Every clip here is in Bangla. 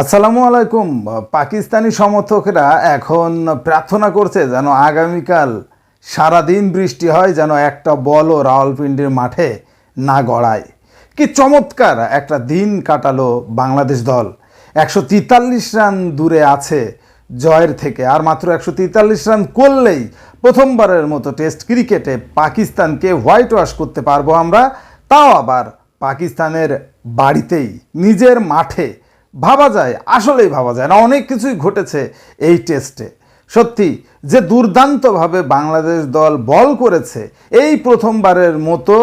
আসসালামু আলাইকুম। পাকিস্তানি সমর্থকরা এখন প্রার্থনা করছে যেন আগামীকাল সারাদিন বৃষ্টি হয়, যেন একটা বলও রাওয়ালপিন্ডির মাঠে না গড়ায়। কি চমৎকার একটা দিন কাটালো বাংলাদেশ দল। 143 রান দূরে আছে জয়ের থেকে, আর মাত্র 143 রান করলেই প্রথমবারের মতো টেস্ট ক্রিকেটে পাকিস্তানকে হোয়াইট ওয়াশ করতে পারবো আমরা, তাও আবার পাকিস্তানের বাড়িতেই, নিজের মাঠে। ভাবা যায়, আসলেই ভাবা যায় না, অনেক কিছুই ঘটেছে এই টেস্টে। সত্যি যে দুর্দান্তভাবে বাংলাদেশ দল বল করেছে, এই প্রথমবারের মতো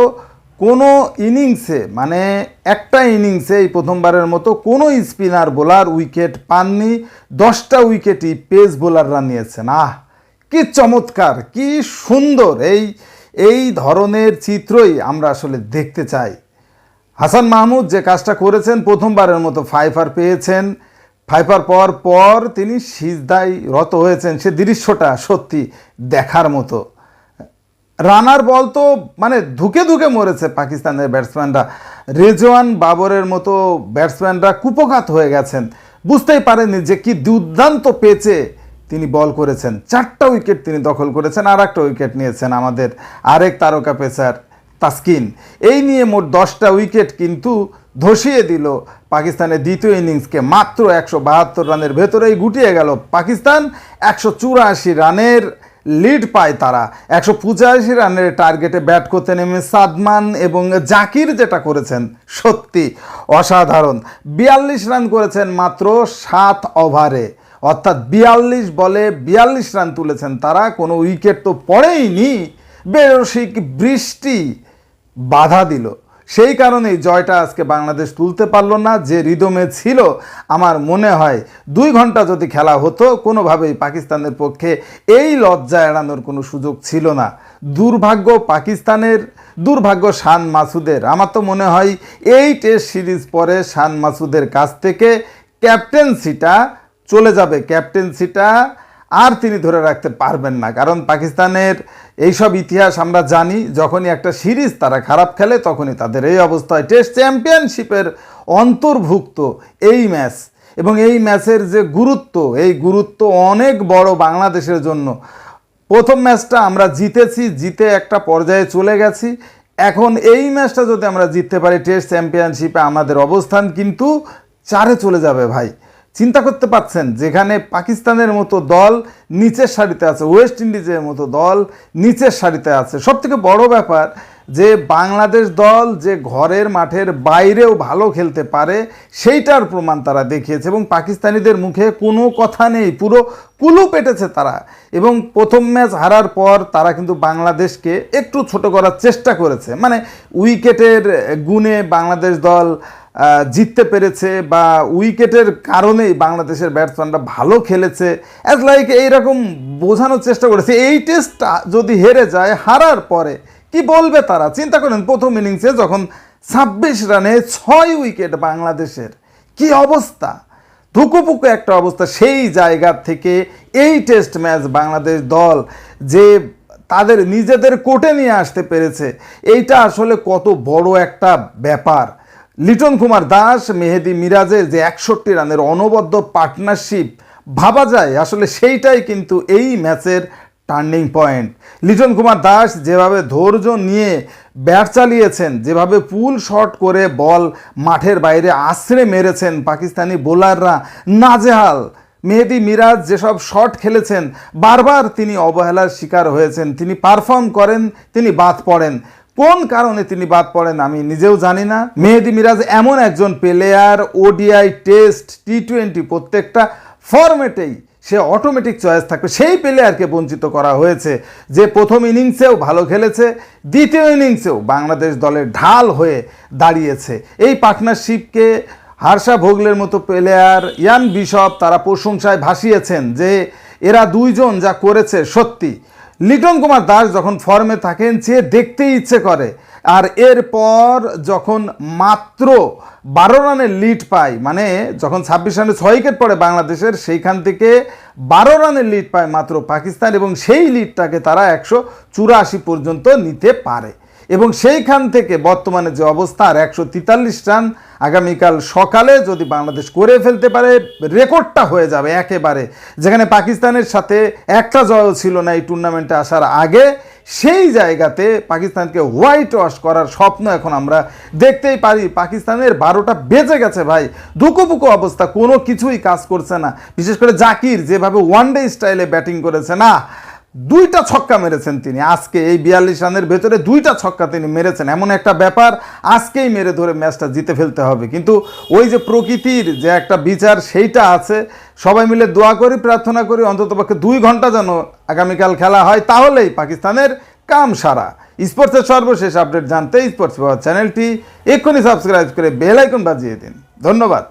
কোনো ইনিংসে, মানে একটা ইনিংসে এই প্রথমবারের মতো কোনো স্পিনার বোলার উইকেট পাননি। 10টা উইকেটই পেস বোলাররা নিয়েছেন। কি চমৎকার, কি সুন্দর! এই ধরনের চিত্রই আমরা আসলে দেখতে চাই। হাসান মাহমুদ যে কাজটা করেছেন, প্রথমবারের মতো ফাইফার পেয়েছেন। ফাইফার পাওয়ার পর তিনি সিজদায় রত হয়েছেন, সে দৃশ্যটা সত্যি দেখার মতো। রানার বল তো মানে ধুকে ধুকে মরেছে পাকিস্তানের ব্যাটসম্যানরা। রেজওয়ান বাবরের মতো ব্যাটসম্যানরা কুপঘাত হয়ে গেছেন, বুঝতেই পারেননি যে কি দুর্দান্ত পেচে তিনি বল করেছেন। 4টা উইকেট তিনি দখল করেছেন, আর একটা উইকেট নিয়েছেন আমাদের আরেক তারকা পেসার তাসকিন। এই নিয়ে মোট 10টা উইকেট কিন্তু ধসিয়ে দিল পাকিস্তানের দ্বিতীয় ইনিংসকে। মাত্র 172 রানের ভেতরেই গুটিয়ে গেল পাকিস্তান। 184 রানের লিড পায় তারা। 185 রানের টার্গেটে ব্যাট করতে নেমে সাদমান এবং জাকির যেটা করেছেন সত্যি অসাধারণ। 42 রান করেছেন মাত্র 7 ওভারে, অর্থাৎ 42 বলে 42 রান তুলেছেন তারা। কোনো উইকেট তো পড়েইনি, বেরসিক বৃষ্টি বাধা দিল। সেই কারণেই জয়টা আজকে বাংলাদেশ তুলতে পারল না যে রিদমে ছিল। আমার মনে হয় 2 ঘন্টা যদি খেলা হতো, কোনোভাবেই পাকিস্তানের পক্ষে এই লজ্জা এড়ানোর কোনো সুযোগ ছিল না। দুর্ভাগ্য পাকিস্তানের, দুর্ভাগ্য শান মাসুদের। আমার তো মনে হয় এই টেস্ট সিরিজ পরে শান মাসুদের কাছ থেকে ক্যাপ্টেন্সিটা চলে যাবে। ক্যাপ্টেন্সিটা আর তিনি ধরে রাখতে পারবেন না, কারণ পাকিস্তানের এইসব ইতিহাস আমরা জানি। যখনই একটা সিরিজ তারা খারাপ খেলে তখনই তাদের এই অবস্থা হয়। টেস্ট চ্যাম্পিয়নশিপের অন্তর্ভুক্ত এই ম্যাচ, এবং এই ম্যাচের যে গুরুত্ব, এই গুরুত্ব অনেক বড় বাংলাদেশের জন্য। প্রথম ম্যাচটা আমরা জিতেছি, জিতে একটা পর্যায়ে চলে গেছি। এখন এই ম্যাচটা যদি আমরা জিততে পারি, টেস্ট চ্যাম্পিয়নশিপে আমাদের অবস্থান কিন্তু 4-এ চলে যাবে ভাই। চিন্তা করতে পারছেন, যেখানে পাকিস্তানের মতো দল নিচের সারিতে আছে, ওয়েস্ট ইন্ডিজের মতো দল নিচের সারিতে আছে। সবথেকে বড় ব্যাপার যে বাংলাদেশ দল যে ঘরের মাঠের বাইরেও ভালো খেলতে পারে, সেইটার প্রমাণ তারা দেখিয়েছে। এবং পাকিস্তানিদের মুখে কোনো কথা নেই, পুরো কুলু পেটেছে তারা। এবং প্রথম ম্যাচ হারার পর তারা কিন্তু বাংলাদেশকে একটু ছোট করার চেষ্টা করেছে, মানে উইকেটের গুণে বাংলাদেশ দল জিততে পেরেছে, বা উইকেটের কারণেই বাংলাদেশের ব্যাটসম্যানরা ভালো খেলেছে, অ্যাজ লাইক এইরকম বোঝানোর চেষ্টা করেছে। এই টেস্টটা যদি হেরে যায়, হারার পরে কি বলবে তারা? চিন্তা করেন, প্রথম ইনিংসে যখন 26 রানে 6 উইকেট বাংলাদেশের, কি অবস্থা, ধুকুপুকু একটা অবস্থা। সেই জায়গা থেকে এই টেস্ট ম্যাচ বাংলাদেশ দল যে তাদের নিজেদের কোর্টে নিয়ে আসতে পেরেছে, এইটা আসলে কত বড় একটা ব্যাপার। লিটন কুমার দাস, মেহেদী মিরাজের যে 61 রানের অনবদ্য পার্টনারশিপ, ভাবা যায় আসলে সেইটাই কিন্তু এই ম্যাচের টার্নিং পয়েন্ট। লিটন কুমার দাস যেভাবে ধৈর্য নিয়ে ব্যাট চালিয়েছেন, যেভাবে পুল শট করে বল মাঠের বাইরে আছড়ে মেরেছেন পাকিস্তানি বোলাররা, নাজেহাল। মেহেদী মিরাজ যেসব শট খেলেছেন, বারবার তিনি অবহেলার শিকার হয়েছেন। তিনি পারফর্ম করেন, তিনি বাদ পড়েন। কোন কারণে তিনি বাদ পড়েন আমি নিজেও জানি না। মেহেদী মিরাজ এমন একজন প্লেয়ার, ওডিআই, টেস্ট, টি20 প্রত্যেকটা ফরম্যাটেই সে অটোমেটিক চয়েস থাকবে। সেই প্লেয়ারকে বঞ্চিত করা হয়েছে, যে প্রথম ইনিংসেও ভালো খেলেছে, দ্বিতীয় ইনিংসেও বাংলাদেশ দলের ঢাল হয়ে দাঁড়িয়েছে। এই পার্টনারশিপকে হার্ষা ভোগলের মতো প্লেয়ার, ইয়ান বিশপ, তারা প্রশংসায় ভাসিয়েছেন যে এরা দুইজন যা করেছে সত্যি। লিটন কুমার দাস যখন ফর্মে থাকেন, সে দেখতেই ইচ্ছে করে। আর এরপর যখন মাত্র 12 রানের লিড পায়, মানে যখন 26 রানে 6 উইকেট পড়ে বাংলাদেশের, সেইখান থেকে 12 রানের লিড পায় মাত্র পাকিস্তান, এবং সেই লিডটাকে তারা 184 পর্যন্ত নিতে পারে। এবং সেইখান থেকে বর্তমানে যে অবস্থা আর 143 রান আগামীকাল সকালে যদি বাংলাদেশ করে ফেলতে পারে রেকর্ডটা হয়ে যাবে একেবারে, যেখানে পাকিস্তানের সাথে একটা জয়ও ছিল না এই টুর্নামেন্টে আসার আগে। সেই জায়গাতে পাকিস্তানকে হোয়াইট ওয়াশ করার স্বপ্ন এখন আমরা দেখতেই পারি। পাকিস্তানের 12টা বেজে গেছে ভাই, দুকুপুকু অবস্থা, কোনো কিছুই কাজ করছে না। বিশেষ করে জাকির যেভাবে ওয়ানডে স্টাইলে ব্যাটিং করেছে না, 2টা ছক্কা মেরেছেন তিনি আজকে, এই 42 রানের ভেতরে 2টা ছক্কা তিনি মেরেছেন। এমন একটা ব্যাপার, আজকেই মেরে ধরে ম্যাচটা জিতে ফেলতে হবে। কিন্তু ওই যে প্রকৃতির যে একটা বিচার সেইটা আছে। সবাই মিলে দোয়া করি, প্রার্থনা করি অন্ততপক্ষে 2 ঘন্টা যেন আগামীকাল খেলা হয়, তাহলেই পাকিস্তানের কাম সারা। স্পোর্টসের সর্বশেষ আপডেট জানতে স্পোর্টস পাওয়ার চ্যানেলটি এক্ষুনি সাবস্ক্রাইব করে বেল আইকন বাজিয়ে দিন। ধন্যবাদ।